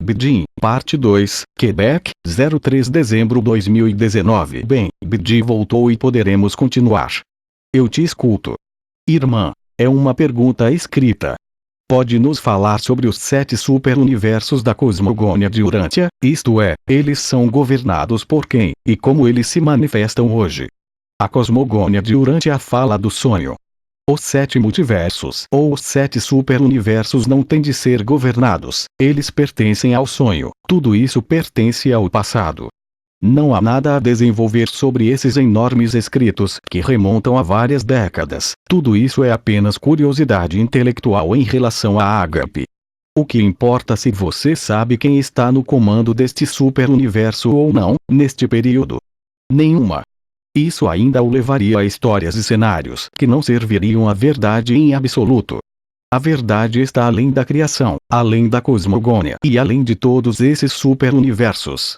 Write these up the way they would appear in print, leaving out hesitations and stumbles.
Bidin, parte 2, Quebec, 03 dezembro 2019. Bem, Bidin voltou e poderemos continuar. Eu te escuto. Irmã, é uma pergunta escrita. Pode nos falar sobre os 7 superuniversos da cosmogônia de Urântia, isto é, eles são governados por quem, e como eles se manifestam hoje? A cosmogônia de Urântia fala do sonho. Os 7 multiversos ou os 7 superuniversos não têm de ser governados, eles pertencem ao sonho, tudo isso pertence ao passado. Não há nada a desenvolver sobre esses enormes escritos que remontam a várias décadas, tudo isso é apenas curiosidade intelectual em relação a Agape. O que importa se você sabe quem está no comando deste superuniverso ou não, neste período? Nenhuma. Isso ainda o levaria a histórias e cenários que não serviriam à verdade em absoluto. A verdade está além da criação, além da cosmogônia e além de todos esses superuniversos.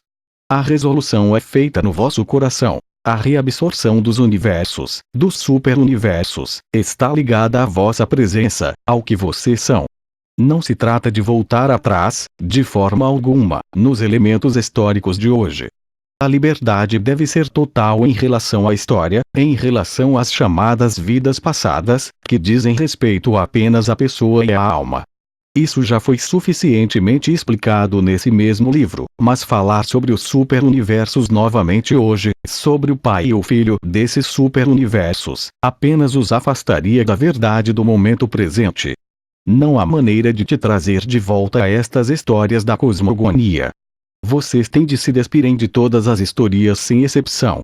A resolução é feita no vosso coração. A reabsorção dos universos, dos superuniversos, está ligada à vossa presença, ao que vocês são. Não se trata de voltar atrás, de forma alguma, nos elementos históricos de hoje. A liberdade deve ser total em relação à história, em relação às chamadas vidas passadas, que dizem respeito apenas à pessoa e à alma. Isso já foi suficientemente explicado nesse mesmo livro, mas falar sobre os superuniversos novamente hoje, sobre o pai e o filho desses superuniversos, apenas os afastaria da verdade do momento presente. Não há maneira de te trazer de volta a estas histórias da cosmogonia. Vocês têm de se despirem de todas as historias sem exceção.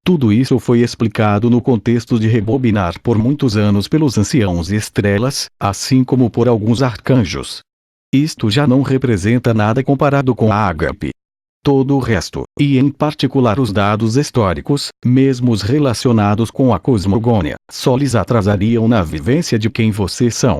Tudo isso foi explicado no contexto de rebobinar por muitos anos pelos anciãos e estrelas, assim como por alguns arcanjos. Isto já não representa nada comparado com a Agape. Todo o resto, e em particular os dados históricos, mesmo os relacionados com a cosmogônia, só lhes atrasariam na vivência de quem vocês são.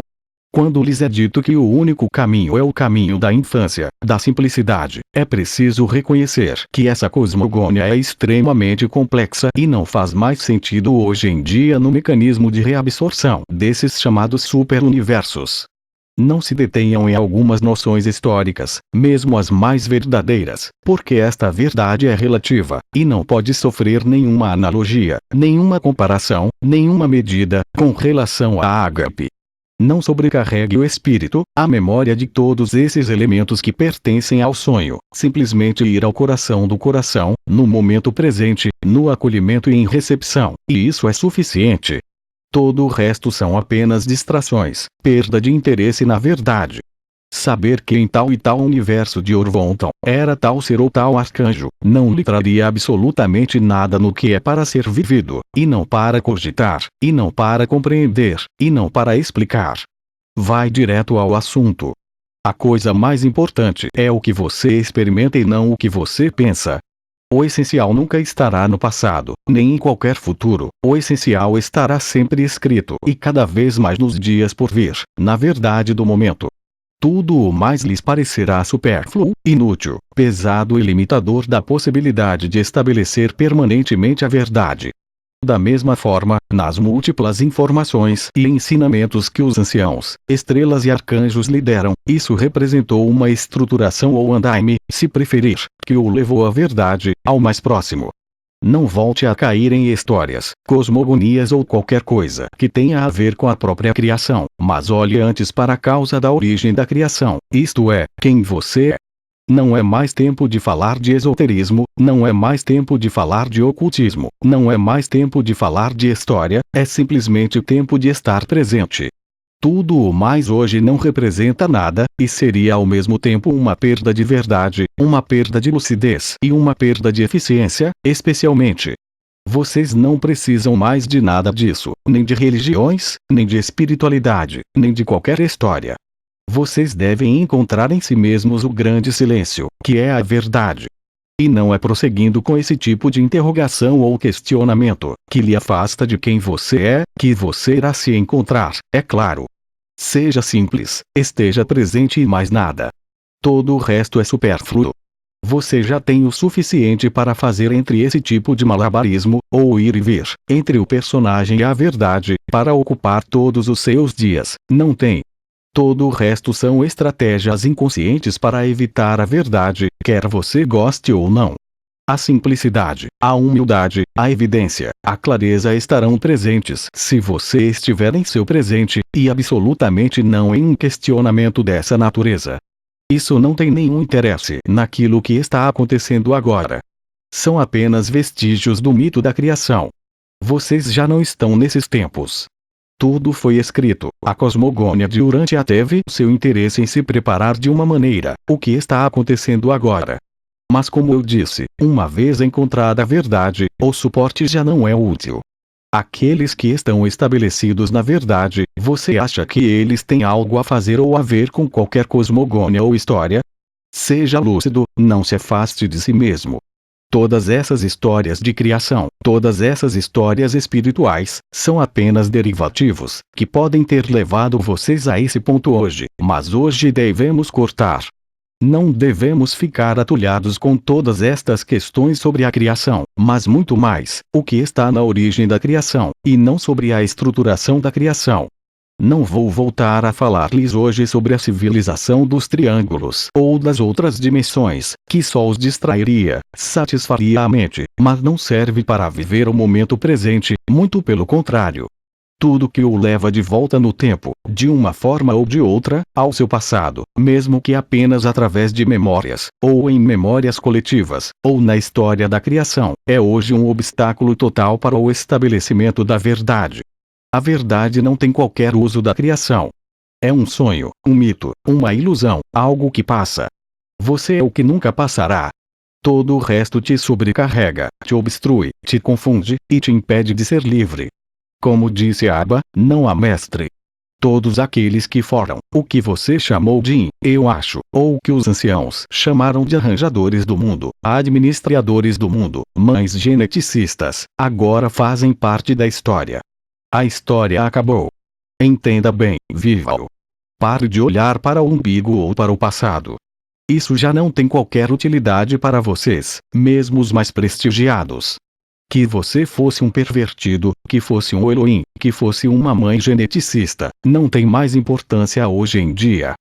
Quando lhes é dito que o único caminho é o caminho da infância, da simplicidade, é preciso reconhecer que essa cosmogônia é extremamente complexa e não faz mais sentido hoje em dia no mecanismo de reabsorção desses chamados superuniversos. Não se detenham em algumas noções históricas, mesmo as mais verdadeiras, porque esta verdade é relativa, e não pode sofrer nenhuma analogia, nenhuma comparação, nenhuma medida, com relação à Agape. Não sobrecarregue o espírito, a memória de todos esses elementos que pertencem ao sonho, simplesmente ir ao coração do coração, no momento presente, no acolhimento e em recepção, e isso é suficiente. Todo o resto são apenas distrações, perda de interesse na verdade. Saber que em tal e tal universo de Orvonton, era tal ser ou tal arcanjo, não lhe traria absolutamente nada no que é para ser vivido, e não para cogitar, e não para compreender, e não para explicar. Vai direto ao assunto. A coisa mais importante é o que você experimenta e não o que você pensa. O essencial nunca estará no passado, nem em qualquer futuro, o essencial estará sempre escrito e cada vez mais nos dias por vir, na verdade do momento. Tudo o mais lhes parecerá supérfluo, inútil, pesado e limitador da possibilidade de estabelecer permanentemente a verdade. Da mesma forma, nas múltiplas informações e ensinamentos que os anciãos, estrelas e arcanjos lhe deram, isso representou uma estruturação ou andaime, se preferir, que o levou à verdade, ao mais próximo. Não volte a cair em histórias, cosmogonias ou qualquer coisa que tenha a ver com a própria criação, mas olhe antes para a causa da origem da criação, isto é, quem você é. Não é mais tempo de falar de esoterismo, não é mais tempo de falar de ocultismo, não é mais tempo de falar de história, é simplesmente tempo de estar presente. Tudo o mais hoje não representa nada, e seria ao mesmo tempo uma perda de verdade, uma perda de lucidez e uma perda de eficiência, especialmente. Vocês não precisam mais de nada disso, nem de religiões, nem de espiritualidade, nem de qualquer história. Vocês devem encontrar em si mesmos o grande silêncio, que é a verdade. E não é prosseguindo com esse tipo de interrogação ou questionamento, que lhe afasta de quem você é, que você irá se encontrar, é claro. Seja simples, esteja presente e mais nada. Todo o resto é supérfluo. Você já tem o suficiente para fazer entre esse tipo de malabarismo, ou ir e vir, entre o personagem e a verdade, para ocupar todos os seus dias, não tem. Todo o resto são estratégias inconscientes para evitar a verdade, quer você goste ou não. A simplicidade, a humildade, a evidência, a clareza estarão presentes se você estiver em seu presente, e absolutamente não em um questionamento dessa natureza. Isso não tem nenhum interesse naquilo que está acontecendo agora. São apenas vestígios do mito da criação. Vocês já não estão nesses tempos. Tudo foi escrito. A cosmogônia de Urântia teve seu interesse em se preparar de uma maneira. O que está acontecendo agora? Mas como eu disse, uma vez encontrada a verdade, o suporte já não é útil. Aqueles que estão estabelecidos na verdade, você acha que eles têm algo a fazer ou a ver com qualquer cosmogônia ou história? Seja lúcido, não se afaste de si mesmo. Todas essas histórias de criação, todas essas histórias espirituais, são apenas derivativos, que podem ter levado vocês a esse ponto hoje, mas hoje devemos cortar. Não devemos ficar atulhados com todas estas questões sobre a criação, mas muito mais, o que está na origem da criação, e não sobre a estruturação da criação. Não vou voltar a falar-lhes hoje sobre a civilização dos triângulos ou das outras dimensões, que só os distrairia, satisfaria a mente, mas não serve para viver o momento presente, muito pelo contrário. Tudo que o leva de volta no tempo, de uma forma ou de outra, ao seu passado, mesmo que apenas através de memórias, ou em memórias coletivas, ou na história da criação, é hoje um obstáculo total para o estabelecimento da verdade. A verdade não tem qualquer uso da criação. É um sonho, um mito, uma ilusão, algo que passa. Você é o que nunca passará. Todo o resto te sobrecarrega, te obstrui, te confunde, e te impede de ser livre. Como disse Abba, não há mestre. Todos aqueles que foram, o que você chamou de eu acho, ou que os anciãos chamaram de arranjadores do mundo, administradores do mundo, mães geneticistas, agora fazem parte da história. A história acabou. Entenda bem, viva-o. Pare de olhar para o umbigo ou para o passado. Isso já não tem qualquer utilidade para vocês, mesmo os mais prestigiados. Que você fosse um pervertido, que fosse um Elohim, que fosse uma mãe geneticista, não tem mais importância hoje em dia.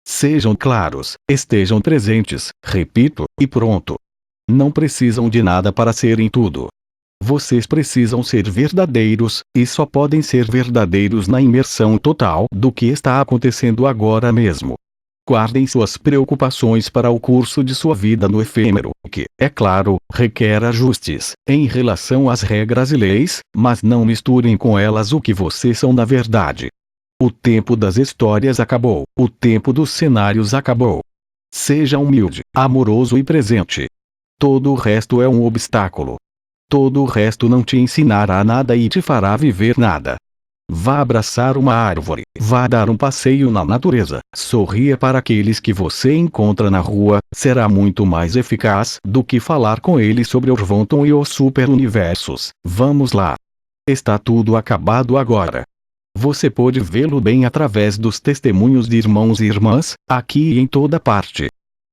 Sejam claros, estejam presentes, repito, e pronto. Não precisam de nada para serem tudo. Vocês precisam ser verdadeiros, e só podem ser verdadeiros na imersão total do que está acontecendo agora mesmo. Guardem suas preocupações para o curso de sua vida no efêmero, que, é claro, requer ajustes, em relação às regras e leis, mas não misturem com elas o que vocês são na verdade. O tempo das histórias acabou, o tempo dos cenários acabou. Seja humilde, amoroso e presente. Todo o resto é um obstáculo. Todo o resto não te ensinará nada e te fará viver nada. Vá abraçar uma árvore, vá dar um passeio na natureza, sorria para aqueles que você encontra na rua, será muito mais eficaz do que falar com eles sobre Orvonton e os superuniversos. Vamos lá. Está tudo acabado agora. Você pode vê-lo bem através dos testemunhos de irmãos e irmãs, aqui e em toda parte.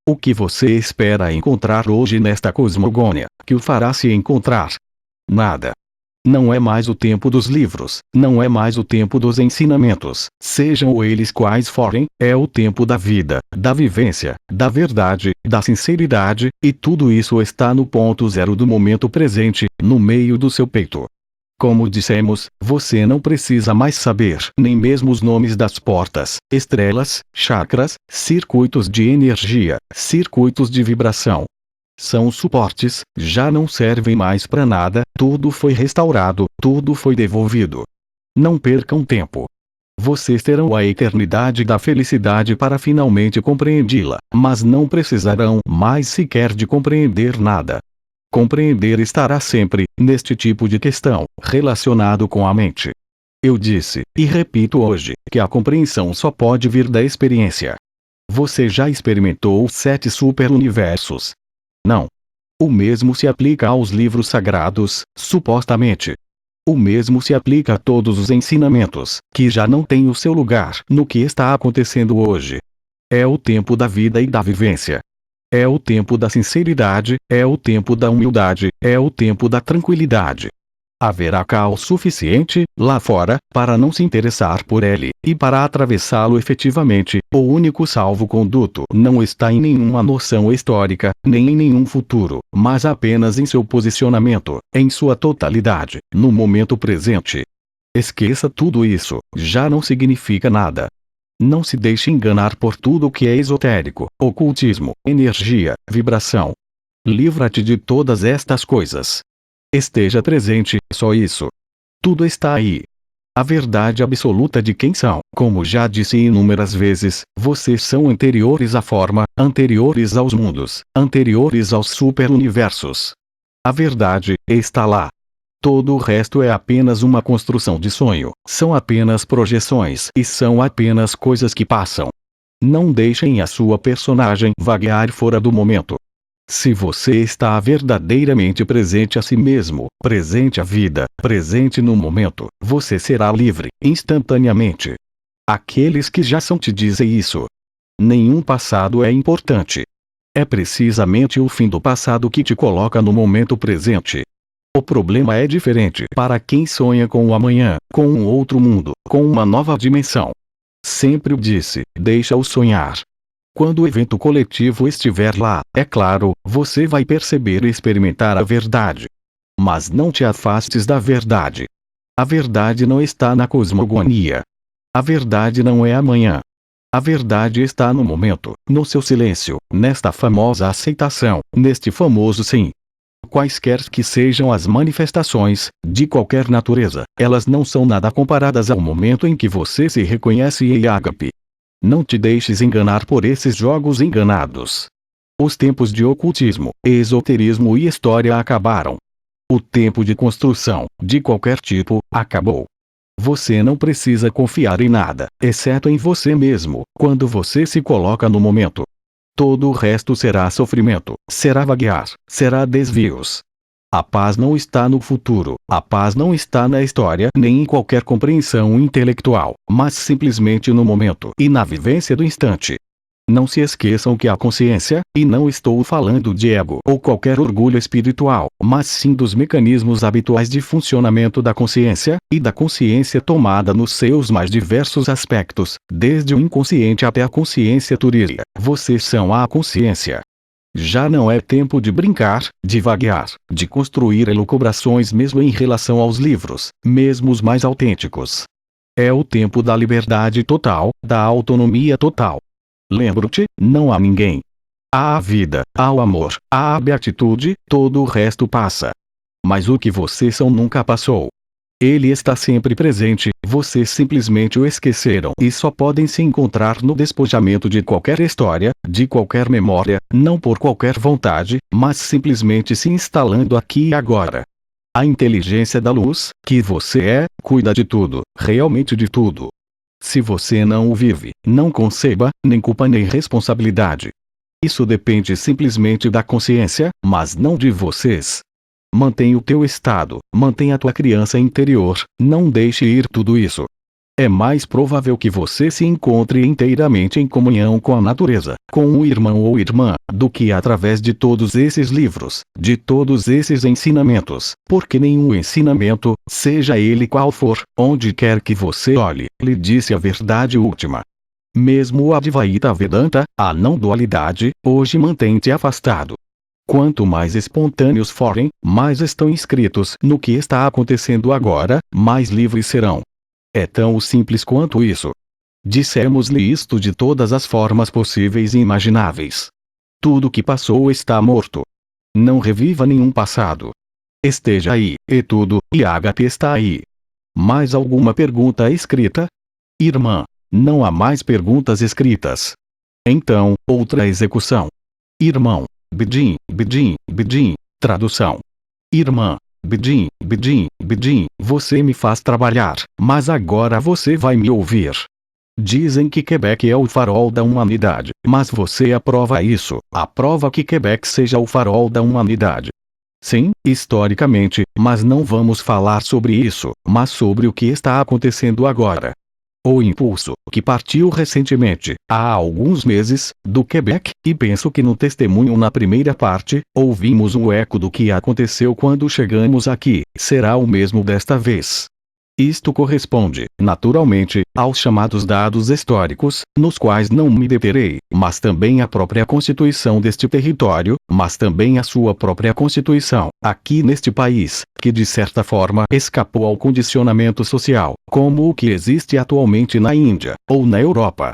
O que você espera encontrar hoje nesta cosmogônia, que o fará se encontrar? Nada. Não é mais o tempo dos livros, não é mais o tempo dos ensinamentos, sejam eles quais forem, é o tempo da vida, da vivência, da verdade, da sinceridade, e tudo isso está no ponto zero do momento presente, no meio do seu peito. Como dissemos, você não precisa mais saber nem mesmo os nomes das portas, estrelas, chakras, circuitos de energia, circuitos de vibração. São suportes, já não servem mais para nada, tudo foi restaurado, tudo foi devolvido. Não percam tempo. Vocês terão a eternidade da felicidade para finalmente compreendê-la, mas não precisarão mais sequer de compreender nada. Compreender estará sempre, neste tipo de questão, relacionado com a mente. Eu disse, e repito hoje, que a compreensão só pode vir da experiência. Você já experimentou os 7 superuniversos? Não. O mesmo se aplica aos livros sagrados, supostamente. O mesmo se aplica a todos os ensinamentos, que já não têm o seu lugar no que está acontecendo hoje. É o tempo da vida e da vivência. É o tempo da sinceridade, é o tempo da humildade, é o tempo da tranquilidade. Haverá caos suficiente, lá fora, para não se interessar por ele, e para atravessá-lo efetivamente, o único salvo-conduto não está em nenhuma noção histórica, nem em nenhum futuro, mas apenas em seu posicionamento, em sua totalidade, no momento presente. Esqueça tudo isso, já não significa nada. Não se deixe enganar por tudo o que é esotérico, ocultismo, energia, vibração. Livra-te de todas estas coisas. Esteja presente, só isso. Tudo está aí. A verdade absoluta de quem são, como já disse inúmeras vezes, vocês são anteriores à forma, anteriores aos mundos, anteriores aos superuniversos. A verdade está lá. Todo o resto é apenas uma construção de sonho, são apenas projeções e são apenas coisas que passam. Não deixem a sua personagem vaguear fora do momento. Se você está verdadeiramente presente a si mesmo, presente à vida, presente no momento, você será livre, instantaneamente. Aqueles que já são te dizem isso. Nenhum passado é importante. É precisamente o fim do passado que te coloca no momento presente. O problema é diferente para quem sonha com o amanhã, com um outro mundo, com uma nova dimensão. Sempre o disse, deixa-o sonhar. Quando o evento coletivo estiver lá, é claro, você vai perceber e experimentar a verdade. Mas não te afastes da verdade. A verdade não está na cosmogonia. A verdade não é amanhã. A verdade está no momento, no seu silêncio, nesta famosa aceitação, neste famoso sim. Quaisquer que sejam as manifestações, de qualquer natureza, elas não são nada comparadas ao momento em que você se reconhece em ágape. Não te deixes enganar por esses jogos enganados. Os tempos de ocultismo, esoterismo e história acabaram. O tempo de construção, de qualquer tipo, acabou. Você não precisa confiar em nada, exceto em você mesmo, quando você se coloca no momento. Todo o resto será sofrimento, será vaguear, será desvios. A paz não está no futuro, a paz não está na história nem em qualquer compreensão intelectual, mas simplesmente no momento e na vivência do instante. Não se esqueçam que a consciência, e não estou falando de ego ou qualquer orgulho espiritual, mas sim dos mecanismos habituais de funcionamento da consciência, e da consciência tomada nos seus mais diversos aspectos, desde o inconsciente até a consciência turística. Vocês são a consciência. Já não é tempo de brincar, de vaguear, de construir elucubrações mesmo em relação aos livros, mesmo os mais autênticos. É o tempo da liberdade total, da autonomia total. Lembro-te, não há ninguém. Há a vida, há o amor, há a beatitude, todo o resto passa. Mas o que vocês são nunca passou. Ele está sempre presente, vocês simplesmente o esqueceram e só podem se encontrar no despojamento de qualquer história, de qualquer memória, não por qualquer vontade, mas simplesmente se instalando aqui e agora. A inteligência da luz, que você é, cuida de tudo, realmente de tudo. Se você não o vive, não conceba, nem culpa nem responsabilidade. Isso depende simplesmente da consciência, mas não de vocês. Mantém o teu estado, mantém a tua criança interior, não deixe ir tudo isso. É mais provável que você se encontre inteiramente em comunhão com a natureza, com um irmão ou irmã, do que através de todos esses livros, de todos esses ensinamentos, porque nenhum ensinamento, seja ele qual for, onde quer que você olhe, lhe disse a verdade última. Mesmo o Advaita Vedanta, a não-dualidade, hoje mantém-te afastado. Quanto mais espontâneos forem, mais estão inscritos no que está acontecendo agora, mais livres serão. É tão simples quanto isso. Dissemos-lhe isto de todas as formas possíveis e imagináveis. Tudo que passou está morto. Não reviva nenhum passado. Esteja aí, e tudo, e ágape está aí. Mais alguma pergunta escrita? Irmã, não há mais perguntas escritas. Então, outra execução. Irmão. Bidim, bidim, bidim, tradução. Irmã, bidim, bidim, bidim, você me faz trabalhar, mas agora você vai me ouvir. Dizem que Quebec é o farol da humanidade, mas você aprova isso, aprova que Quebec seja o farol da humanidade. Sim, historicamente, mas não vamos falar sobre isso, mas sobre o que está acontecendo agora. O impulso, que partiu recentemente, há alguns meses, do Quebec, e penso que no testemunho na primeira parte, ouvimos um eco do que aconteceu quando chegamos aqui, será o mesmo desta vez. Isto corresponde, naturalmente, aos chamados dados históricos, nos quais não me deterei, mas também à própria constituição deste território, mas também à sua própria constituição, aqui neste país, que de certa forma escapou ao condicionamento social, como o que existe atualmente na Índia, ou na Europa.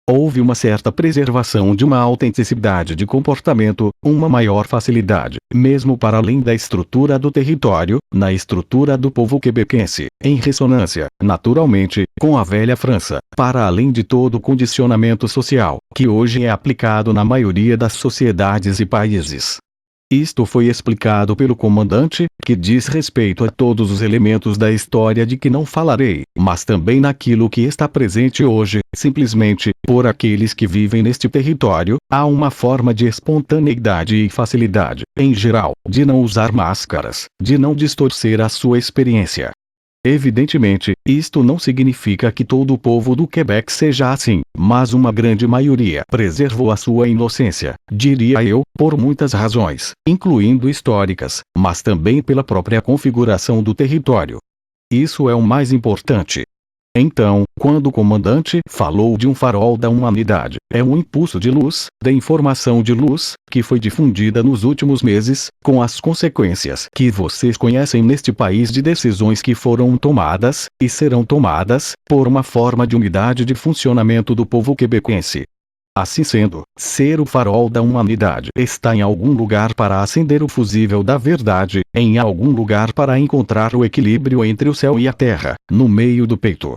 Houve uma certa preservação de uma autenticidade de comportamento, uma maior facilidade, mesmo para além da estrutura do território, na estrutura do povo quebequense, em ressonância, naturalmente, com a velha França, para além de todo o condicionamento social, que hoje é aplicado na maioria das sociedades e países. Isto foi explicado pelo comandante, que diz respeito a todos os elementos da história de que não falarei, mas também naquilo que está presente hoje, simplesmente, por aqueles que vivem neste território, há uma forma de espontaneidade e facilidade, em geral, de não usar máscaras, de não distorcer a sua experiência. Evidentemente, isto não significa que todo o povo do Quebec seja assim, mas uma grande maioria preservou a sua inocência, diria eu, por muitas razões, incluindo históricas, mas também pela própria configuração do território. Isso é o mais importante. Então, quando o comandante falou de um farol da humanidade, é um impulso de luz, da informação de luz, que foi difundida nos últimos meses, com as consequências que vocês conhecem neste país de decisões que foram tomadas, e serão tomadas, por uma forma de unidade de funcionamento do povo quebequense. Assim sendo, ser o farol da humanidade está em algum lugar para acender o fusível da verdade, em algum lugar para encontrar o equilíbrio entre o céu e a terra, no meio do peito.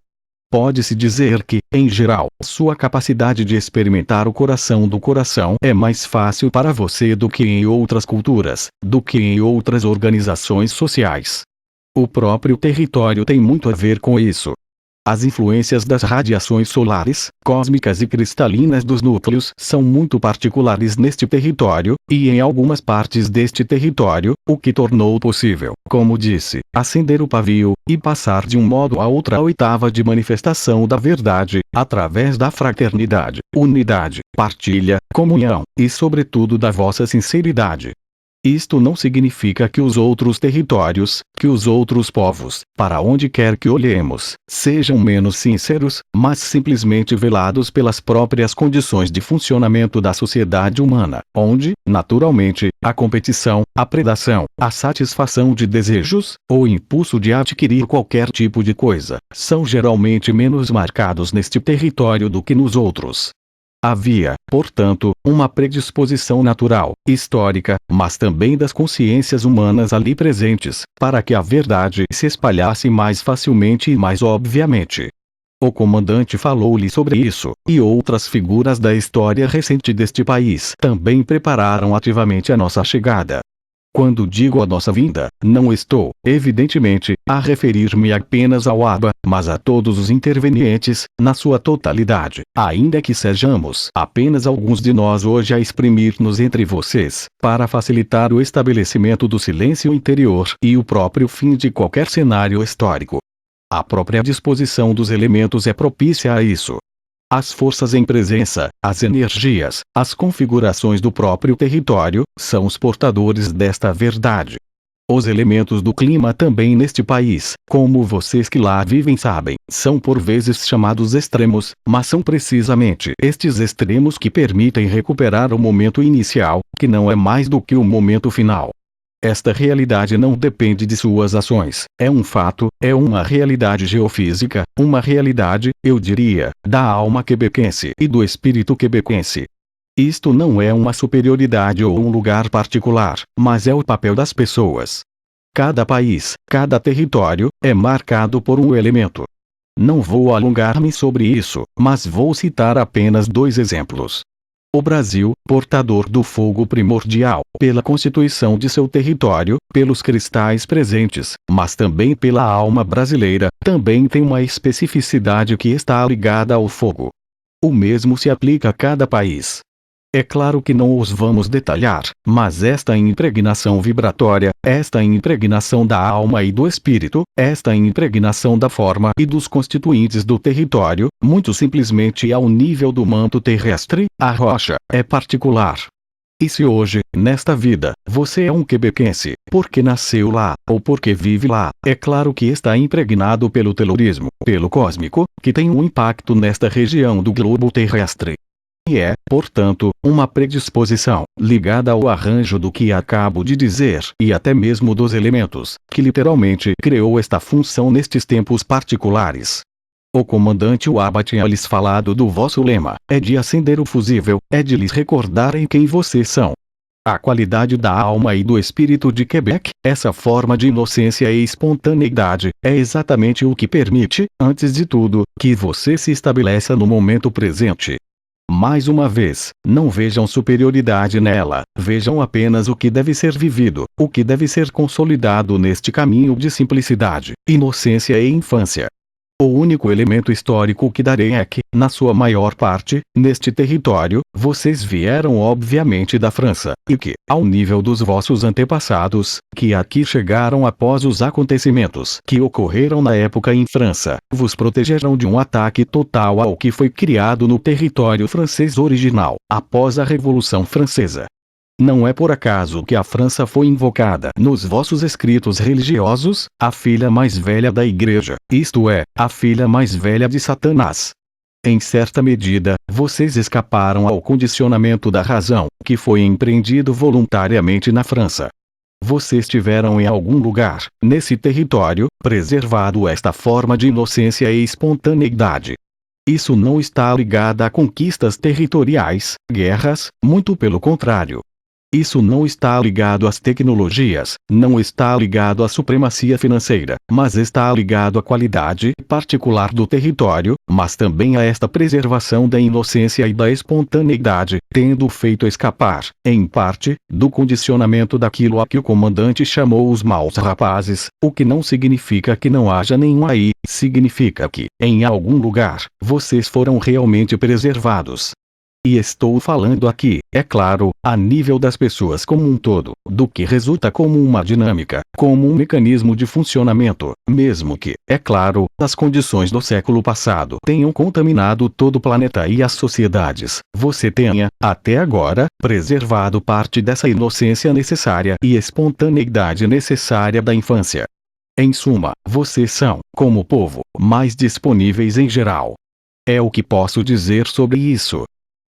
Pode-se dizer que, em geral, sua capacidade de experimentar o coração do coração é mais fácil para você do que em outras culturas, do que em outras organizações sociais. O próprio território tem muito a ver com isso. As influências das radiações solares, cósmicas e cristalinas dos núcleos são muito particulares neste território, e em algumas partes deste território, o que tornou possível, como disse, acender o pavio, e passar de um modo a outra oitava de manifestação da verdade, através da fraternidade, unidade, partilha, comunhão, e sobretudo da vossa sinceridade. Isto não significa que os outros territórios, que os outros povos, para onde quer que olhemos, sejam menos sinceros, mas simplesmente velados pelas próprias condições de funcionamento da sociedade humana, onde, naturalmente, a competição, a predação, a satisfação de desejos, o impulso de adquirir qualquer tipo de coisa, são geralmente menos marcados neste território do que nos outros. Havia, portanto, uma predisposição natural, histórica, mas também das consciências humanas ali presentes, para que a verdade se espalhasse mais facilmente e mais obviamente. O comandante falou-lhe sobre isso, e outras figuras da história recente deste país também prepararam ativamente a nossa chegada. Quando digo a nossa vinda, não estou, evidentemente, a referir-me apenas ao ABA, mas a todos os intervenientes, na sua totalidade, ainda que sejamos apenas alguns de nós hoje a exprimir-nos entre vocês, para facilitar o estabelecimento do silêncio interior e o próprio fim de qualquer cenário histórico. A própria disposição dos elementos é propícia a isso. As forças em presença, as energias, as configurações do próprio território, são os portadores desta verdade. Os elementos do clima também neste país, como vocês que lá vivem sabem, são por vezes chamados extremos, mas são precisamente estes extremos que permitem recuperar o momento inicial, que não é mais do que o momento final. Esta realidade não depende de suas ações, é um fato, é uma realidade geofísica, uma realidade, eu diria, da alma quebequense e do espírito quebequense. Isto não é uma superioridade ou um lugar particular, mas é o papel das pessoas. Cada país, cada território, é marcado por um elemento. Não vou alongar-me sobre isso, mas vou citar apenas 2 exemplos. O Brasil, portador do fogo primordial, pela constituição de seu território, pelos cristais presentes, mas também pela alma brasileira, também tem uma especificidade que está ligada ao fogo. O mesmo se aplica a cada país. É claro que não os vamos detalhar, mas esta impregnação vibratória, esta impregnação da alma e do espírito, esta impregnação da forma e dos constituintes do território, muito simplesmente ao nível do manto terrestre, a rocha, é particular. E se hoje, nesta vida, você é um quebequense, porque nasceu lá, ou porque vive lá, é claro que está impregnado pelo telurismo, pelo cósmico, que tem um impacto nesta região do globo terrestre. E é, portanto, uma predisposição, ligada ao arranjo do que acabo de dizer, e até mesmo dos elementos, que literalmente criou esta função nestes tempos particulares. O comandante Waba tinha lhes falado do vosso lema, é de acender o fusível, é de lhes recordarem quem vocês são. A qualidade da alma e do espírito de Quebec, essa forma de inocência e espontaneidade, é exatamente o que permite, antes de tudo, que você se estabeleça no momento presente. Mais uma vez, não vejam superioridade nela, vejam apenas o que deve ser vivido, o que deve ser consolidado neste caminho de simplicidade, inocência e infância. O único elemento histórico que darei é que, na sua maior parte, neste território, vocês vieram obviamente da França, e que, ao nível dos vossos antepassados, que aqui chegaram após os acontecimentos que ocorreram na época em França, vos protegeram de um ataque total ao que foi criado no território francês original, após a Revolução Francesa. Não é por acaso que a França foi invocada nos vossos escritos religiosos, a filha mais velha da Igreja, isto é, a filha mais velha de Satanás. Em certa medida, vocês escaparam ao condicionamento da razão, que foi empreendido voluntariamente na França. Vocês tiveram em algum lugar, nesse território, preservado esta forma de inocência e espontaneidade. Isso não está ligado a conquistas territoriais, guerras, muito pelo contrário. Isso não está ligado às tecnologias, não está ligado à supremacia financeira, mas está ligado à qualidade particular do território, mas também a esta preservação da inocência e da espontaneidade, tendo feito escapar, em parte, do condicionamento daquilo a que o comandante chamou os maus rapazes, o que não significa que não haja nenhum aí, significa que, em algum lugar, vocês foram realmente preservados. E estou falando aqui, é claro, a nível das pessoas como um todo, do que resulta como uma dinâmica, como um mecanismo de funcionamento, mesmo que, é claro, as condições do século passado tenham contaminado todo o planeta e as sociedades, você tenha, até agora, preservado parte dessa inocência necessária e espontaneidade necessária da infância. Em suma, vocês são, como povo, mais disponíveis em geral. É o que posso dizer sobre isso.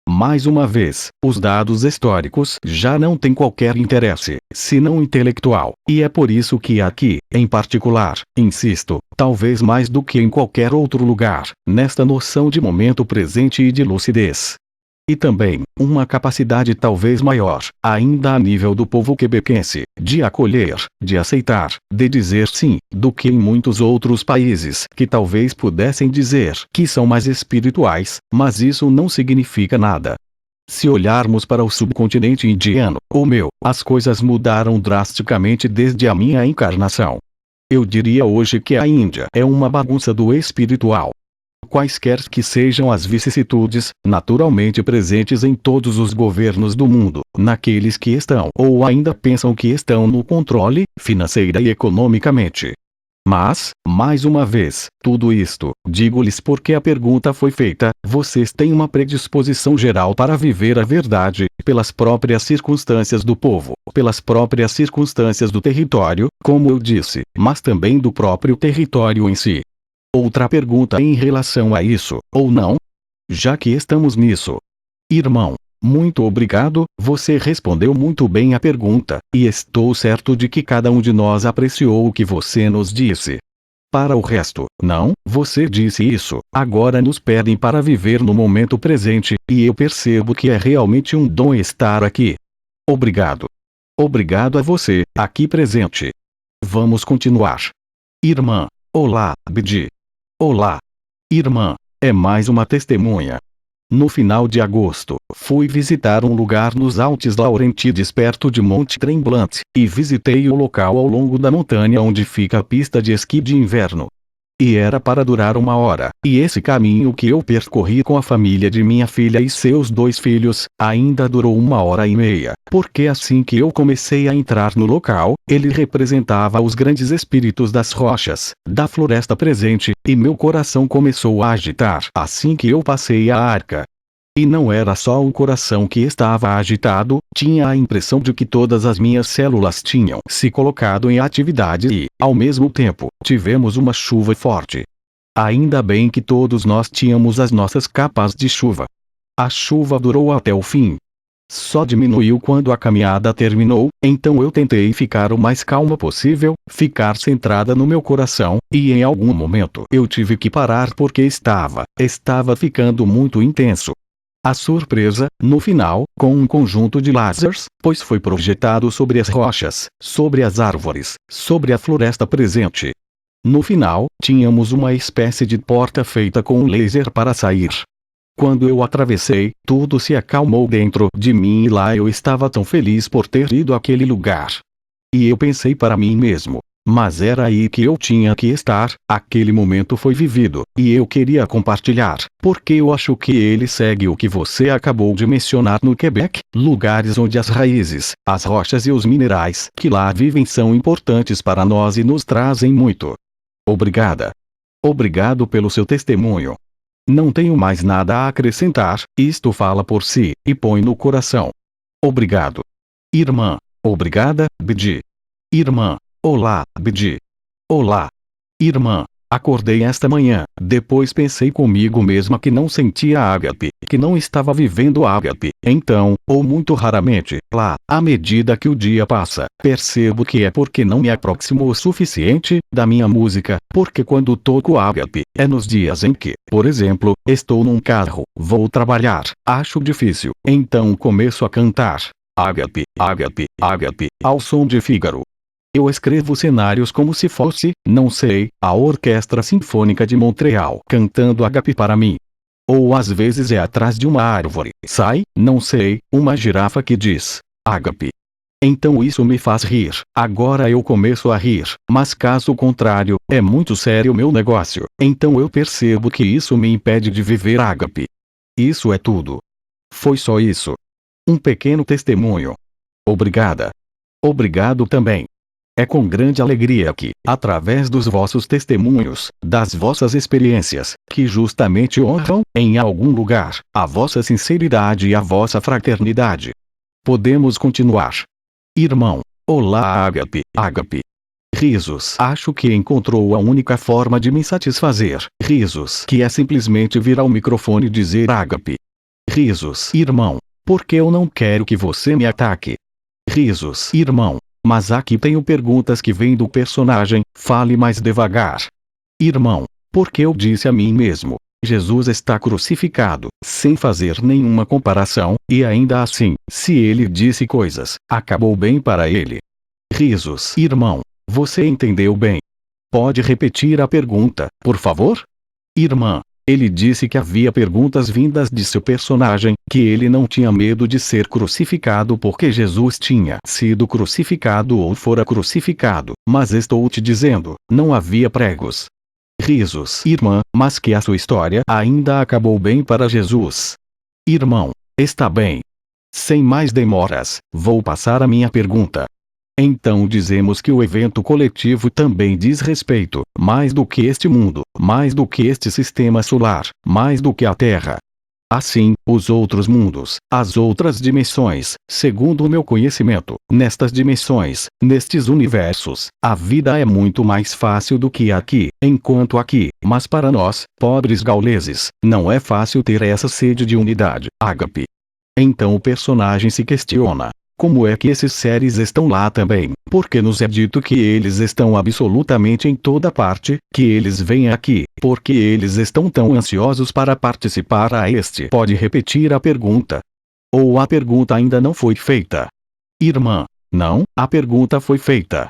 Mais uma vez, os dados históricos já não têm qualquer interesse, senão intelectual, e é por isso que aqui, em particular, insisto, talvez mais do que em qualquer outro lugar, nesta noção de momento presente e de lucidez. E também, uma capacidade talvez maior, ainda a nível do povo quebequense, de acolher, de aceitar, de dizer sim, do que em muitos outros países que talvez pudessem dizer que são mais espirituais, mas isso não significa nada. Se olharmos para o subcontinente indiano, o meu, as coisas mudaram drasticamente desde a minha encarnação. Eu diria hoje que a Índia é uma bagunça do espiritual. Quaisquer que sejam as vicissitudes, naturalmente presentes em todos os governos do mundo, naqueles que estão ou ainda pensam que estão no controle, financeira e economicamente. Mas, mais uma vez, tudo isto, digo-lhes porque a pergunta foi feita, vocês têm uma predisposição geral para viver a verdade, pelas próprias circunstâncias do povo, pelas próprias circunstâncias do território, como eu disse, mas também do próprio território em si. Outra pergunta em relação a isso, ou não? Já que estamos nisso. Irmão, muito obrigado, você respondeu muito bem a pergunta, e estou certo de que cada um de nós apreciou o que você nos disse. Para o resto, não, você disse isso, agora nos pedem para viver no momento presente, e eu percebo que é realmente um dom estar aqui. Obrigado. Obrigado a você, aqui presente. Vamos continuar. Irmã, olá, Bidi. Olá, irmã, é mais uma testemunha. No final de agosto, fui visitar um lugar nos Altos Laurentides perto de Monte Tremblant, e visitei o local ao longo da montanha onde fica a pista de esqui de inverno. E era para durar 1 hora, e esse caminho que eu percorri com a família de minha filha e seus 2 filhos, ainda durou 1 hora e meia, porque assim que eu comecei a entrar no local, ele representava os grandes espíritos das rochas, da floresta presente, e meu coração começou a agitar assim que eu passei a arca. E não era só o coração que estava agitado, tinha a impressão de que todas as minhas células tinham se colocado em atividade e, ao mesmo tempo, tivemos uma chuva forte. Ainda bem que todos nós tínhamos as nossas capas de chuva. A chuva durou até o fim. Só diminuiu quando a caminhada terminou, então eu tentei ficar o mais calma possível, ficar centrada no meu coração, e em algum momento eu tive que parar porque estava ficando muito intenso. A surpresa, no final, com um conjunto de lasers, pois foi projetado sobre as rochas, sobre as árvores, sobre a floresta presente. No final, tínhamos uma espécie de porta feita com um laser para sair. Quando eu atravessei, tudo se acalmou dentro de mim e lá eu estava tão feliz por ter ido àquele lugar. E eu pensei para mim mesmo. Mas era aí que eu tinha que estar, aquele momento foi vivido, e eu queria compartilhar, porque eu acho que ele segue o que você acabou de mencionar no Quebec, lugares onde as raízes, as rochas e os minerais que lá vivem são importantes para nós e nos trazem muito. Obrigada. Obrigado pelo seu testemunho. Não tenho mais nada a acrescentar, isto fala por si, e põe no coração. Obrigado. Irmã. Obrigada, Bidi. Irmã. Olá, Bidi. Olá. Irmã. Acordei esta manhã, depois pensei comigo mesma que não sentia ágape, que não estava vivendo ágape, então, ou muito raramente, lá, à medida que o dia passa, percebo que é porque não me aproximo o suficiente da minha música, porque quando toco ágape, é nos dias em que, por exemplo, estou num carro, vou trabalhar, acho difícil, então começo a cantar. Ágape, ágape, ágape, ao som de Fígaro. Eu escrevo cenários como se fosse, não sei, a Orquestra Sinfônica de Montreal cantando ágape para mim. Ou às vezes é atrás de uma árvore, sai, não sei, uma girafa que diz, ágape. Então isso me faz rir, agora eu começo a rir, mas caso contrário, é muito sério meu negócio, então eu percebo que isso me impede de viver ágape. Isso é tudo. Foi só isso. Um pequeno testemunho. Obrigada. Obrigado também. É com grande alegria que, através dos vossos testemunhos, das vossas experiências, que justamente honram, em algum lugar, a vossa sinceridade e a vossa fraternidade. Podemos continuar. Irmão. Olá, ágape, ágape. Risos. Acho que encontrou a única forma de me satisfazer. Risos. Que é simplesmente vir ao microfone e dizer ágape. Risos. Irmão. Porque eu não quero que você me ataque. Risos. Irmão. Mas aqui tenho perguntas que vêm do personagem, fale mais devagar. Irmão, porque eu disse a mim mesmo, Jesus está crucificado, sem fazer nenhuma comparação, e ainda assim, se ele disse coisas, acabou bem para ele. Risos. Irmão, você entendeu bem. Pode repetir a pergunta, por favor? Irmã. Ele disse que havia perguntas vindas de seu personagem, que ele não tinha medo de ser crucificado porque Jesus tinha sido crucificado ou fora crucificado, mas estou te dizendo, não havia pregos. Risos. Irmã, mas que a sua história ainda acabou bem para Jesus. Irmão, está bem. Sem mais demoras, vou passar a minha pergunta. Então dizemos que o evento coletivo também diz respeito, mais do que este mundo, mais do que este sistema solar, mais do que a Terra. Assim, os outros mundos, as outras dimensões, segundo o meu conhecimento, nestas dimensões, nestes universos, a vida é muito mais fácil do que aqui, enquanto aqui, mas para nós, pobres gauleses, não é fácil ter essa sede de unidade, ágape. Então o personagem se questiona. Como é que esses seres estão lá também? Porque nos é dito que eles estão absolutamente em toda parte, que eles vêm aqui, porque eles estão tão ansiosos para participar a este. Pode repetir a pergunta? Ou a pergunta ainda não foi feita? Irmã, não, a pergunta foi feita.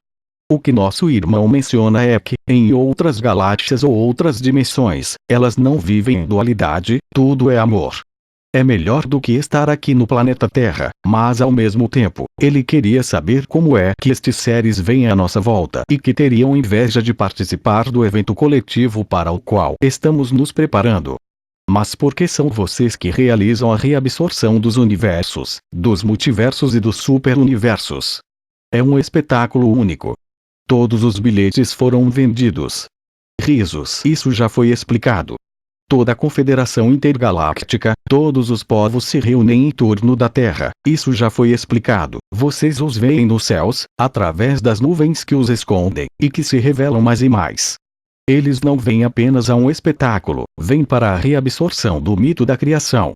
O que nosso irmão menciona é que, em outras galáxias ou outras dimensões, elas não vivem em dualidade, tudo é amor. É melhor do que estar aqui no planeta Terra, mas ao mesmo tempo, ele queria saber como é que estes seres vêm à nossa volta e que teriam inveja de participar do evento coletivo para o qual estamos nos preparando. Mas por que são vocês que realizam a reabsorção dos universos, dos multiversos e dos superuniversos? É um espetáculo único. Todos os bilhetes foram vendidos. Risos. Isso já foi explicado. Toda a Confederação Intergaláctica, todos os povos se reúnem em torno da Terra. Isso já foi explicado. Vocês os veem nos céus, através das nuvens que os escondem, e que se revelam mais e mais. Eles não vêm apenas a um espetáculo, vêm para a reabsorção do mito da criação.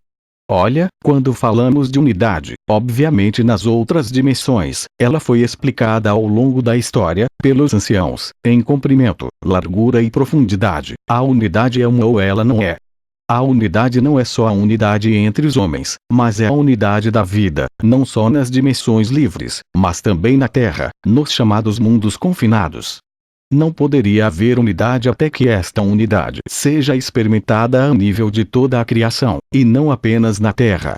Olha, quando falamos de unidade, obviamente nas outras dimensões, ela foi explicada ao longo da história, pelos anciãos, em comprimento, largura e profundidade. A unidade é uma ou ela não é. A unidade não é só a unidade entre os homens, mas é a unidade da vida, não só nas dimensões livres, mas também na Terra, nos chamados mundos confinados. Não poderia haver unidade até que esta unidade seja experimentada a nível de toda a criação, e não apenas na Terra.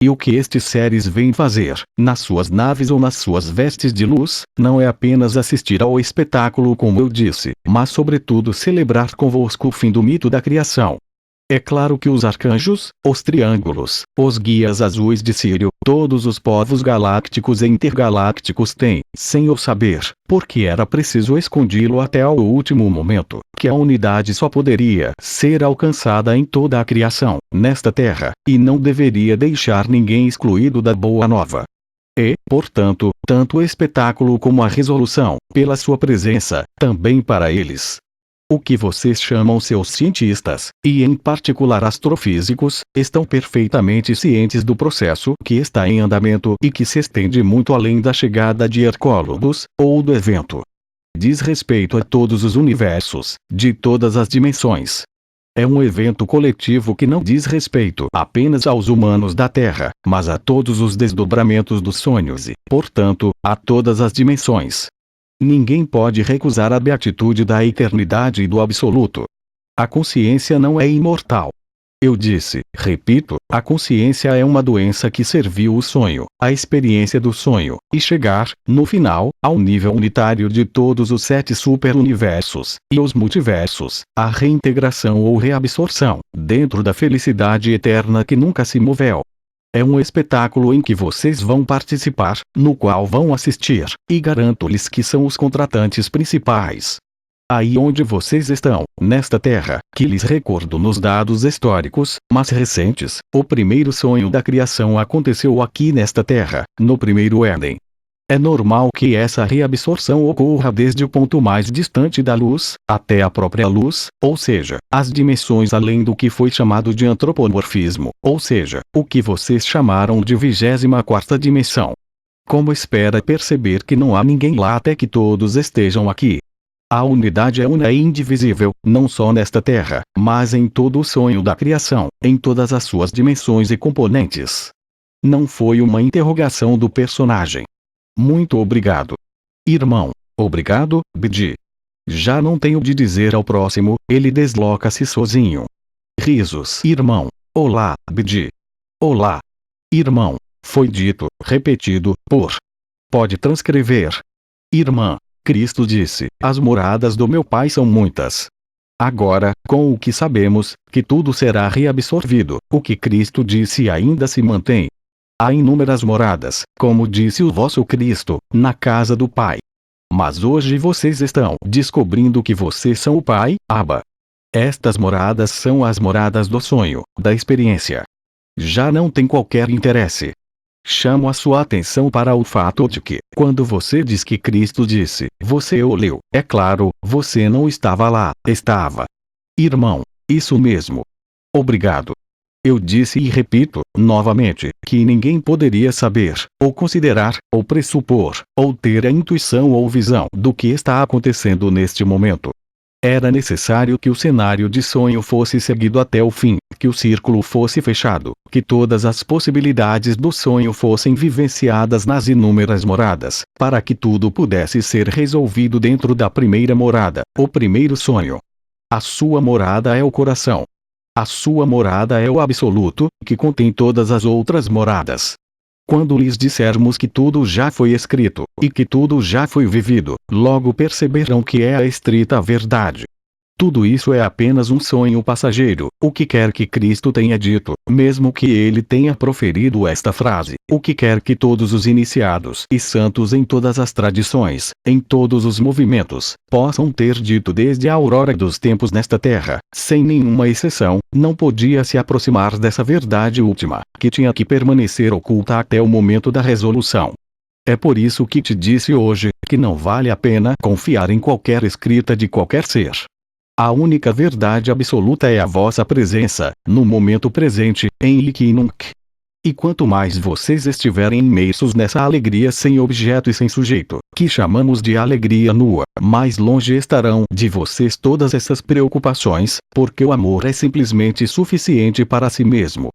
E o que estes seres vêm fazer, nas suas naves ou nas suas vestes de luz, não é apenas assistir ao espetáculo como eu disse, mas sobretudo celebrar convosco o fim do mito da criação. É claro que os arcanjos, os triângulos, os guias azuis de Sírio, todos os povos galácticos e intergalácticos têm, sem o saber, porque era preciso escondi-lo até ao último momento, que a unidade só poderia ser alcançada em toda a criação, nesta terra, e não deveria deixar ninguém excluído da boa nova. E, portanto, tanto o espetáculo como a resolução, pela sua presença, também para eles. O que vocês chamam seus cientistas, e em particular astrofísicos, estão perfeitamente cientes do processo que está em andamento e que se estende muito além da chegada de arqueólogos, ou do evento. Diz respeito a todos os universos, de todas as dimensões. É um evento coletivo que não diz respeito apenas aos humanos da Terra, mas a todos os desdobramentos dos sonhos e, portanto, a todas as dimensões. Ninguém pode recusar a beatitude da eternidade e do absoluto. A consciência não é imortal. Eu disse, repito, a consciência é uma doença que serviu o sonho, a experiência do sonho, e chegar, no final, ao nível unitário de todos os 7 superuniversos, e os multiversos, a reintegração ou reabsorção, dentro da felicidade eterna que nunca se moveu. É um espetáculo em que vocês vão participar, no qual vão assistir, e garanto-lhes que são os contratantes principais. Aí onde vocês estão, nesta terra, que lhes recordo nos dados históricos, mas recentes, o primeiro sonho da criação aconteceu aqui nesta terra, no primeiro Éden. É normal que essa reabsorção ocorra desde o ponto mais distante da luz, até a própria luz, ou seja, as dimensões além do que foi chamado de antropomorfismo, ou seja, o que vocês chamaram de 24ª dimensão. Como espera perceber que não há ninguém lá até que todos estejam aqui? A unidade é una e indivisível, não só nesta terra, mas em todo o sonho da criação, em todas as suas dimensões e componentes. Não foi uma interrogação do personagem. Muito obrigado. Irmão. Obrigado, Bidi. Já não tenho de dizer ao próximo, ele desloca-se sozinho. Risos. Irmão. Olá, Bidi. Olá. Irmão. Foi dito, repetido, por. Pode transcrever. Irmã. Cristo disse, as moradas do meu Pai são muitas. Agora, com o que sabemos, que tudo será reabsorvido, o que Cristo disse ainda se mantém. Há inúmeras moradas, como disse o vosso Cristo, na casa do Pai. Mas hoje vocês estão descobrindo que vocês são o Pai, Abba. Estas moradas são as moradas do sonho, da experiência. Já não tem qualquer interesse. Chamo a sua atenção para o fato de que, quando você diz que Cristo disse, você o leu, é claro, você não estava lá, estava. Irmão, isso mesmo. Obrigado. Eu disse e repito, novamente, que ninguém poderia saber, ou considerar, ou pressupor, ou ter a intuição ou visão do que está acontecendo neste momento. Era necessário que o cenário de sonho fosse seguido até o fim, que o círculo fosse fechado, que todas as possibilidades do sonho fossem vivenciadas nas inúmeras moradas, para que tudo pudesse ser resolvido dentro da primeira morada, o primeiro sonho. A sua morada é o coração. A sua morada é o absoluto, que contém todas as outras moradas. Quando lhes dissermos que tudo já foi escrito, e que tudo já foi vivido, logo perceberão que é a estrita verdade. Tudo isso é apenas um sonho passageiro, o que quer que Cristo tenha dito, mesmo que ele tenha proferido esta frase, o que quer que todos os iniciados e santos em todas as tradições, em todos os movimentos, possam ter dito desde a aurora dos tempos nesta terra, sem nenhuma exceção, não podia se aproximar dessa verdade última, que tinha que permanecer oculta até o momento da resolução. É por isso que te disse hoje, que não vale a pena confiar em qualquer escrita de qualquer ser. A única verdade absoluta é a vossa presença, no momento presente, em Liquinunk. E quanto mais vocês estiverem imersos nessa alegria sem objeto e sem sujeito, que chamamos de alegria nua, mais longe estarão de vocês todas essas preocupações, porque o amor é simplesmente suficiente para si mesmo.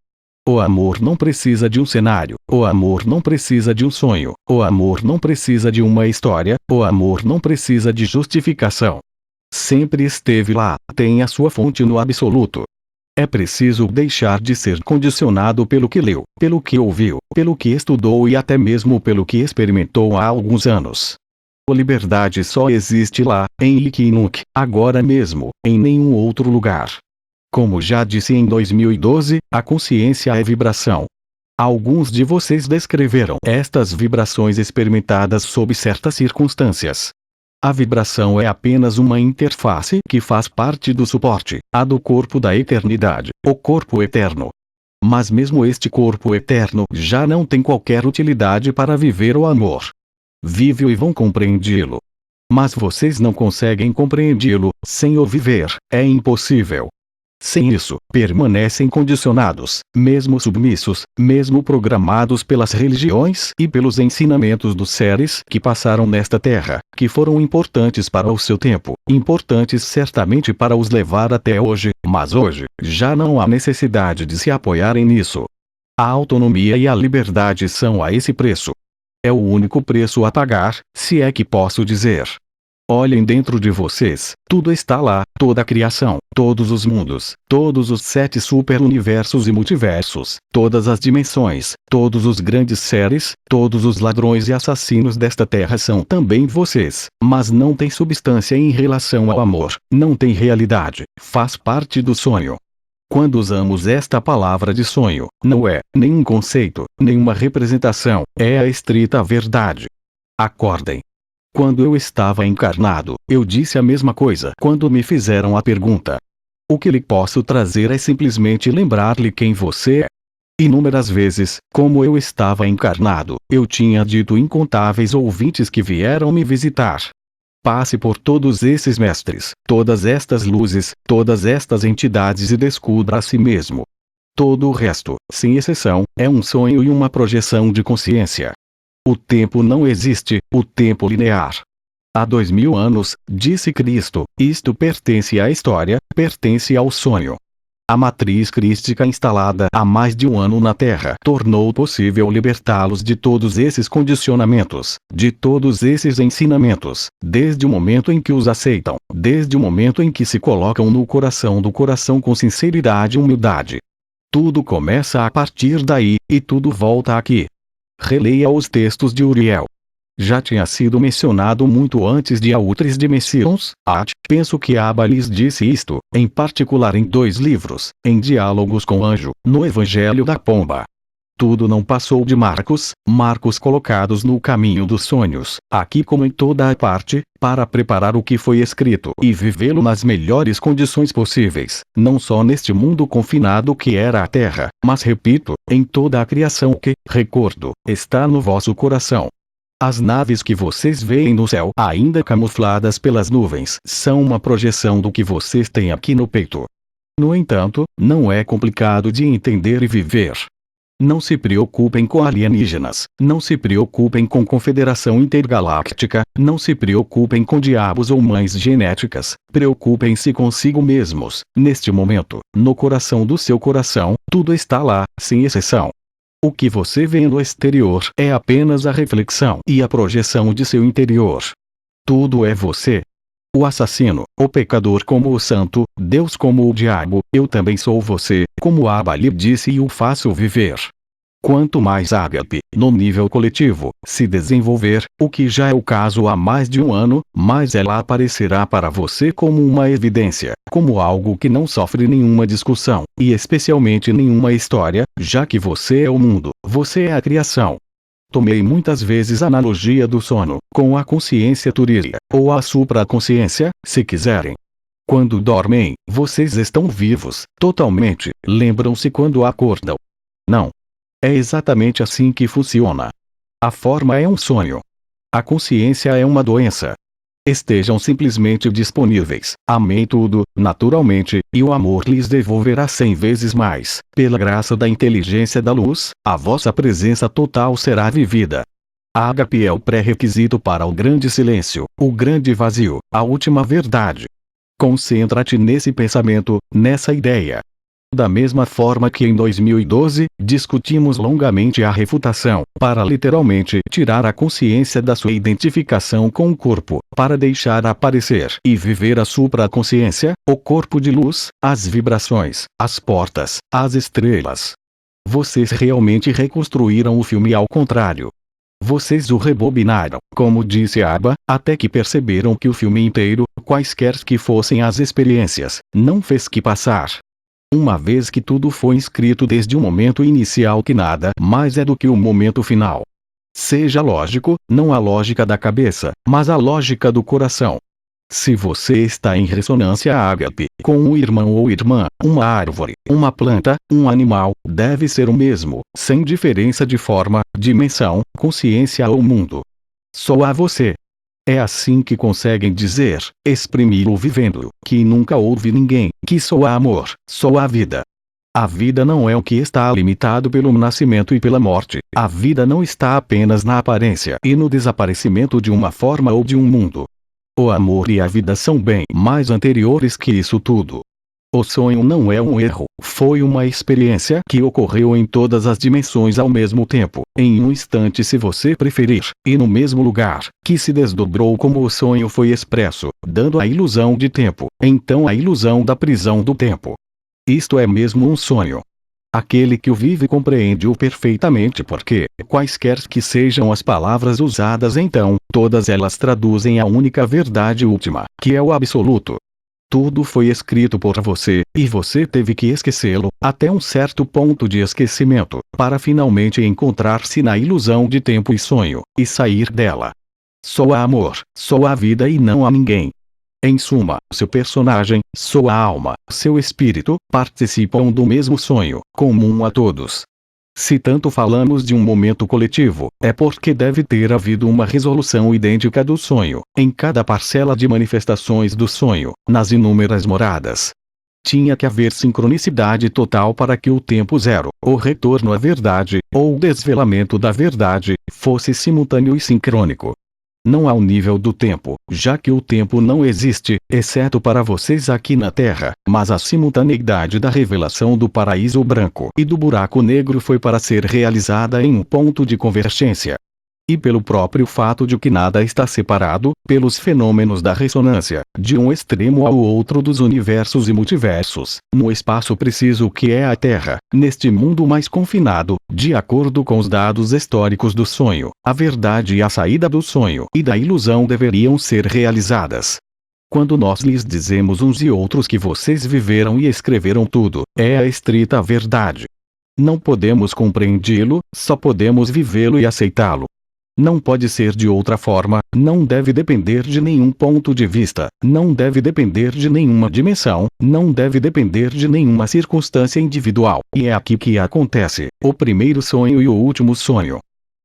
O amor não precisa de um cenário, o amor não precisa de um sonho, o amor não precisa de uma história, o amor não precisa de justificação. Sempre esteve lá, tem a sua fonte no absoluto. É preciso deixar de ser condicionado pelo que leu, pelo que ouviu, pelo que estudou e até mesmo pelo que experimentou há alguns anos. A liberdade só existe lá, em Liquinunk, agora mesmo, em nenhum outro lugar. Como já disse em 2012, a consciência é vibração. Alguns de vocês descreveram estas vibrações experimentadas sob certas circunstâncias. A vibração é apenas uma interface que faz parte do suporte, a do corpo da eternidade, o corpo eterno. Mas mesmo este corpo eterno já não tem qualquer utilidade para viver o amor. Vive-o e vão compreendê-lo. Mas vocês não conseguem compreendê-lo, sem o viver, é impossível. Sem isso, permanecem condicionados, mesmo submissos, mesmo programados pelas religiões e pelos ensinamentos dos seres que passaram nesta terra, que foram importantes para o seu tempo, importantes certamente para os levar até hoje, mas hoje, já não há necessidade de se apoiarem nisso. A autonomia e a liberdade são a esse preço. É o único preço a pagar, se é que posso dizer. Olhem dentro de vocês, tudo está lá, toda a criação, todos os mundos, todos os 7 superuniversos e multiversos, todas as dimensões, todos os grandes seres, todos os ladrões e assassinos desta terra são também vocês, mas não tem substância em relação ao amor, não tem realidade, faz parte do sonho. Quando usamos esta palavra de sonho, não é nenhum conceito, nenhuma representação, é a estrita verdade. Acordem. Quando eu estava encarnado, eu disse a mesma coisa quando me fizeram a pergunta. O que lhe posso trazer é simplesmente lembrar-lhe quem você é. Inúmeras vezes, como eu estava encarnado, eu tinha dito incontáveis ouvintes que vieram me visitar. Passe por todos esses mestres, todas estas luzes, todas estas entidades e descubra a si mesmo. Todo o resto, sem exceção, é um sonho e uma projeção de consciência. O tempo não existe, o tempo linear. Há 2000 anos, disse Cristo, isto pertence à história, pertence ao sonho. A matriz crística instalada há mais de um ano na Terra tornou possível libertá-los de todos esses condicionamentos, de todos esses ensinamentos, desde o momento em que os aceitam, desde o momento em que se colocam no coração do coração com sinceridade e humildade. Tudo começa a partir daí, e tudo volta aqui. Releia os textos de Uriel. Já tinha sido mencionado muito antes de Autres de Messirons, penso que Abba lhes disse isto, em particular em 2 livros, em Diálogos com o Anjo, no Evangelho da Pomba. Tudo não passou de marcos colocados no caminho dos sonhos, aqui como em toda a parte, para preparar o que foi escrito e vivê-lo nas melhores condições possíveis, não só neste mundo confinado que era a Terra, mas repito, em toda a criação que, recordo, está no vosso coração. As naves que vocês veem no céu, ainda camufladas pelas nuvens, são uma projeção do que vocês têm aqui no peito. No entanto, não é complicado de entender e viver. Não se preocupem com alienígenas, não se preocupem com confederação intergaláctica, não se preocupem com diabos ou mães genéticas, preocupem-se consigo mesmos, neste momento, no coração do seu coração, tudo está lá, sem exceção. O que você vê no exterior é apenas a reflexão e a projeção de seu interior. Tudo é você. o assassino, o pecador como o santo, Deus como o diabo, eu também sou você, como Abba lhe disse e o faço viver. Quanto mais ágape, no nível coletivo, se desenvolver, o que já é o caso há mais de um ano, mais ela aparecerá para você como uma evidência, como algo que não sofre nenhuma discussão, e especialmente nenhuma história, já que você é o mundo, você é a criação. Tomei muitas vezes a analogia do sono, com a consciência turíria, ou a supraconsciência, se quiserem. Quando dormem, vocês estão vivos, totalmente, lembram-se quando acordam. Não. É exatamente assim que funciona. A forma é um sonho. A consciência é uma doença. Estejam simplesmente disponíveis, amém tudo, naturalmente, e o amor lhes devolverá 100 vezes mais. Pela graça da inteligência da luz, a vossa presença total será vivida. A ágape é o pré-requisito para o grande silêncio, o grande vazio, a última verdade. Concentra-te nesse pensamento, nessa ideia. Da mesma forma que em 2012, discutimos longamente a refutação, para literalmente tirar a consciência da sua identificação com o corpo, para deixar aparecer e viver a supraconsciência, o corpo de luz, as vibrações, as portas, as estrelas. Vocês realmente reconstruíram o filme ao contrário. Vocês o rebobinaram, como disse Abba, até que perceberam que o filme inteiro, quaisquer que fossem as experiências, não fez que passar. Uma vez que tudo foi escrito desde o momento inicial que nada mais é do que o momento final. Seja lógico, não a lógica da cabeça, mas a lógica do coração. Se você está em ressonância ágape, com um irmão ou irmã, uma árvore, uma planta, um animal, deve ser o mesmo, sem diferença de forma, dimensão, consciência ou mundo. Só há você. É assim que conseguem dizer, exprimi-lo vivendo, que nunca houve ninguém, que só há amor, só há vida. A vida não é o que está limitado pelo nascimento e pela morte, a vida não está apenas na aparência e no desaparecimento de uma forma ou de um mundo. O amor e a vida são bem mais anteriores que isso tudo. O sonho não é um erro, foi uma experiência que ocorreu em todas as dimensões ao mesmo tempo, em um instante se você preferir, e no mesmo lugar, que se desdobrou como o sonho foi expresso, dando a ilusão de tempo, então a ilusão da prisão do tempo. Isto é mesmo um sonho. Aquele que o vive compreende-o perfeitamente porque, quaisquer que sejam as palavras usadas então, todas elas traduzem a única verdade última, que é o absoluto. Tudo foi escrito por você, e você teve que esquecê-lo, até um certo ponto de esquecimento, para finalmente encontrar-se na ilusão de tempo e sonho, e sair dela. Só há amor, só há vida e não há ninguém. Em suma, seu personagem, sua alma, seu espírito, participam do mesmo sonho, comum a todos. Se tanto falamos de um momento coletivo, é porque deve ter havido uma resolução idêntica do sonho, em cada parcela de manifestações do sonho, nas inúmeras moradas. Tinha que haver sincronicidade total para que o tempo zero, o retorno à verdade, ou o desvelamento da verdade, fosse simultâneo e sincrônico. Não ao nível do tempo, já que o tempo não existe, exceto para vocês aqui na Terra, mas a simultaneidade da revelação do paraíso branco e do buraco negro foi para ser realizada em um ponto de convergência. E pelo próprio fato de que nada está separado, pelos fenômenos da ressonância, de um extremo ao outro dos universos e multiversos, no espaço preciso que é a Terra, neste mundo mais confinado, de acordo com os dados históricos do sonho, a verdade e a saída do sonho e da ilusão deveriam ser realizadas. Quando nós lhes dizemos uns e outros que vocês viveram e escreveram tudo, é a estrita verdade. Não podemos compreendê-lo, só podemos vivê-lo e aceitá-lo. Não pode ser de outra forma, não deve depender de nenhum ponto de vista, não deve depender de nenhuma dimensão, não deve depender de nenhuma circunstância individual. E é aqui que acontece, o primeiro sonho e o último sonho.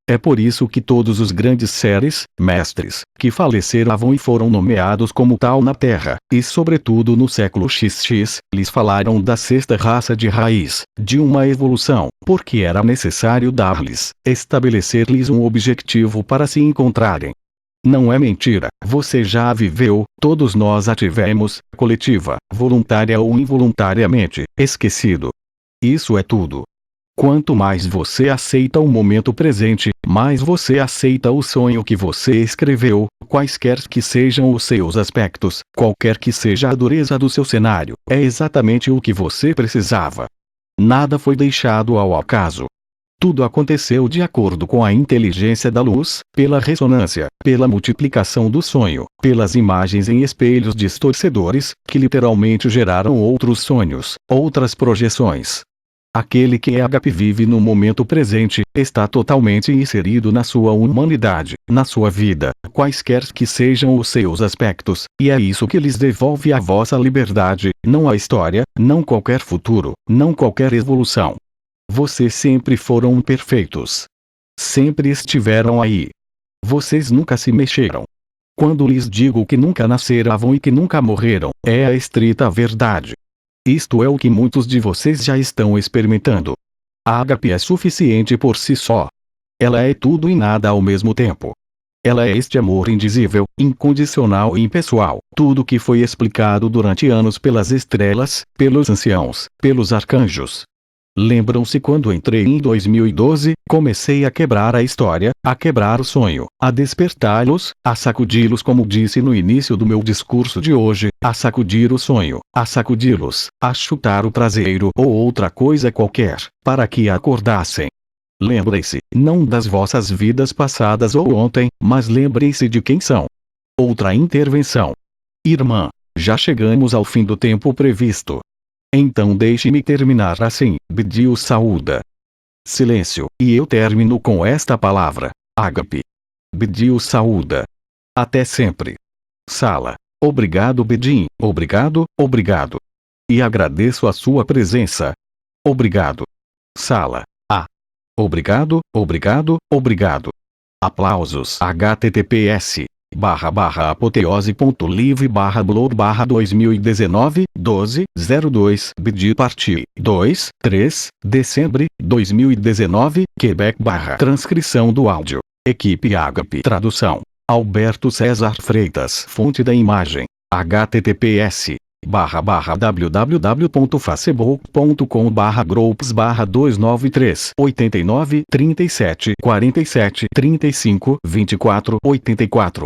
É por isso que todos os grandes seres, mestres, que faleceram e foram nomeados como tal na Terra, e sobretudo no século XX, lhes falaram da sexta raça de raiz, de uma evolução, porque era necessário dar-lhes, estabelecer-lhes um objetivo para se encontrarem. Não é mentira, você já a viveu, todos nós a tivemos, coletiva, voluntária ou involuntariamente, esquecido. Isso é tudo. Quanto mais você aceita o momento presente, Mas você aceita o sonho que você escreveu, quaisquer que sejam os seus aspectos, qualquer que seja a dureza do seu cenário, é exatamente o que você precisava. Nada foi deixado ao acaso. Tudo aconteceu de acordo com a inteligência da luz, pela ressonância, pela multiplicação do sonho, pelas imagens em espelhos distorcedores, que literalmente geraram outros sonhos, outras projeções. Aquele que é ágape vive no momento presente, está totalmente inserido na sua humanidade, na sua vida, quaisquer que sejam os seus aspectos, e é isso que lhes devolve a vossa liberdade, não a história, não qualquer futuro, não qualquer evolução. Vocês sempre foram perfeitos. Sempre estiveram aí. Vocês nunca se mexeram. Quando lhes digo que nunca nasceram e que nunca morreram, é a estrita verdade. Isto é o que muitos de vocês já estão experimentando. A ágape é suficiente por si só. Ela é tudo e nada ao mesmo tempo. Ela é este amor indizível, incondicional e impessoal, tudo que foi explicado durante anos pelas estrelas, pelos anciãos, pelos arcanjos. Lembram-se quando entrei em 2012, comecei a quebrar a história, a quebrar o sonho, a despertá-los, a sacudi-los como disse no início do meu discurso de hoje, a sacudir o sonho, a sacudi-los, a chutar o traseiro ou outra coisa qualquer, para que acordassem. Lembrem-se, não das vossas vidas passadas ou ontem, mas lembrem-se de quem são. Outra intervenção. Irmã, já chegamos ao fim do tempo previsto. Então deixe-me terminar assim, Bidji saúda. Silêncio, e eu termino com esta palavra, ágape. Bidji saúda. Até sempre. Sala. Obrigado Bidji, obrigado, obrigado. E agradeço a sua presença. Obrigado. Sala. Obrigado, obrigado, obrigado. Aplausos. https://apoteose.live/blog/2019 12/02 Bidji Parti 2/3 Dezembro 2019 Quebec Transcrição do áudio. Equipe ágape. Tradução. Alberto César Freitas. Fonte da imagem. https://www.facebook.com/groups/293 89 37 47 35 24 84